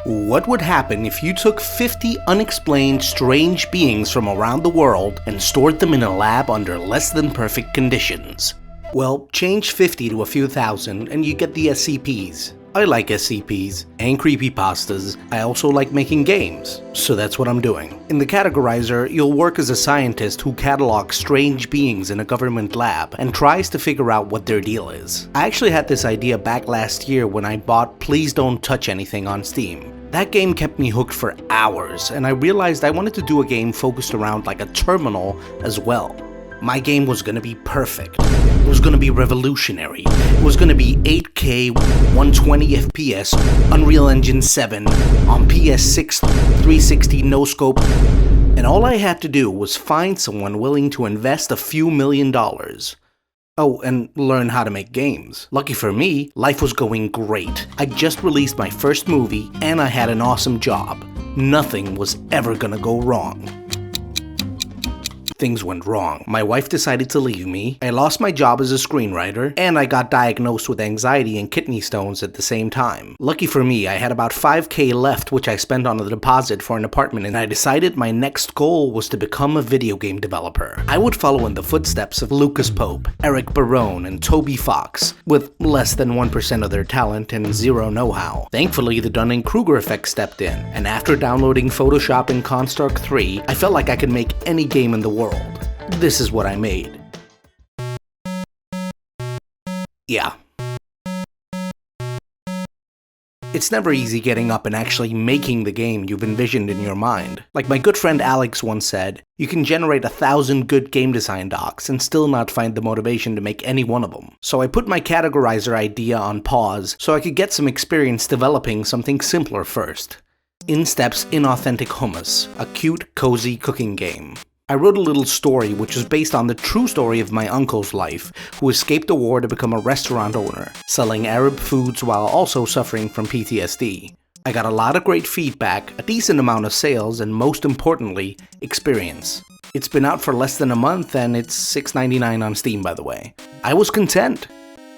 What would happen if you took 50 unexplained strange beings from around the world and stored them in a lab under less than perfect conditions? Well, change 50 to a few thousand and you get the SCPs. I like SCPs and creepypastas. I also like making games, so that's what I'm doing. In the categorizer, you'll work as a scientist who catalogs strange beings in a government lab and tries to figure out what their deal is. I actually had this idea back last year when I bought Please Don't Touch Anything on Steam. That game kept me hooked for hours, and I realized I wanted to do a game focused around like a terminal as well. My game was gonna be perfect. It was gonna be revolutionary. It was gonna be 8K, 120 FPS, Unreal Engine 7, on PS6, 360 no scope, and all I had to do was find someone willing to invest a few $1,000,000. Oh, and learn how to make games. Lucky for me, life was going great. I just released my first movie, and I had an awesome job. Nothing was ever gonna go wrong. Things went wrong. My wife decided to leave me, I lost my job as a screenwriter, and I got diagnosed with anxiety and kidney stones at the same time. Lucky for me, I had about 5K left which I spent on a deposit for an apartment, and I decided my next goal was to become a video game developer. I would follow in the footsteps of Lucas Pope, Eric Barone, and Toby Fox, with less than 1% of their talent and zero know-how. Thankfully, the Dunning-Kruger effect stepped in, and after downloading Photoshop and Construct 3, I felt like I could make any game in the world. This is what I made. Yeah. It's never easy getting up and actually making the game you've envisioned in your mind. Like my good friend Alex once said, you can generate 1,000 good game design docs and still not find the motivation to make any one of them. So I put my categorizer idea on pause so I could get some experience developing something simpler first. In steps Inauthentic Hummus, a cute, cozy cooking game. I wrote a little story which was based on the true story of my uncle's life, who escaped the war to become a restaurant owner, selling Arab foods while also suffering from PTSD. I got a lot of great feedback, a decent amount of sales, and most importantly, experience. It's been out for less than a month and it's $6.99 on Steam, by the way. I was content.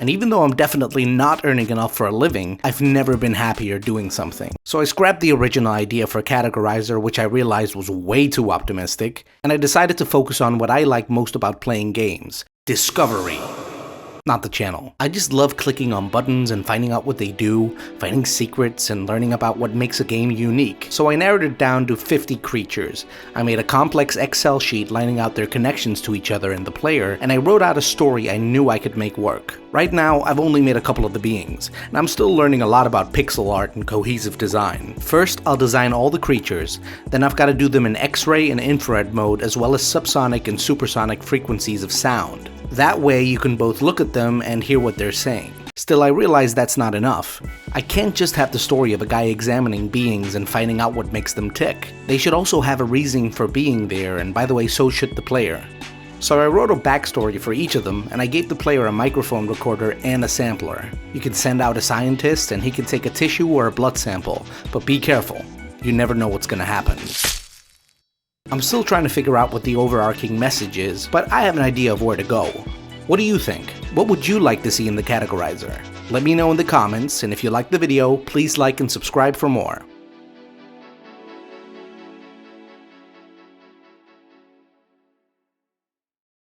And even though I'm definitely not earning enough for a living, I've never been happier doing something. So I scrapped the original idea for Categorizer, which I realized was way too optimistic, and I decided to focus on what I like most about playing games: discovery. Not the channel. I just love clicking on buttons and finding out what they do, finding secrets, and learning about what makes a game unique. So I narrowed it down to 50 creatures. I made a complex Excel sheet lining out their connections to each other and the player, and I wrote out a story I knew I could make work. Right now, I've only made a couple of the beings, and I'm still learning a lot about pixel art and cohesive design. First, I'll design all the creatures, then I've got to do them in X-ray and infrared mode as well as subsonic and supersonic frequencies of sound. That way you can both look at them and hear what they're saying. Still, I realize that's not enough. I can't just have the story of a guy examining beings and finding out what makes them tick. They should also have a reason for being there, and by the way, so should the player. So I wrote a backstory for each of them, and I gave the player a microphone recorder and a sampler. You can send out a scientist and he can take a tissue or a blood sample, but be careful, you never know what's gonna happen. I'm still trying to figure out what the overarching message is, but I have an idea of where to go. What do you think? What would you like to see in the categorizer? Let me know in the comments, and if you liked the video, please like and subscribe for more.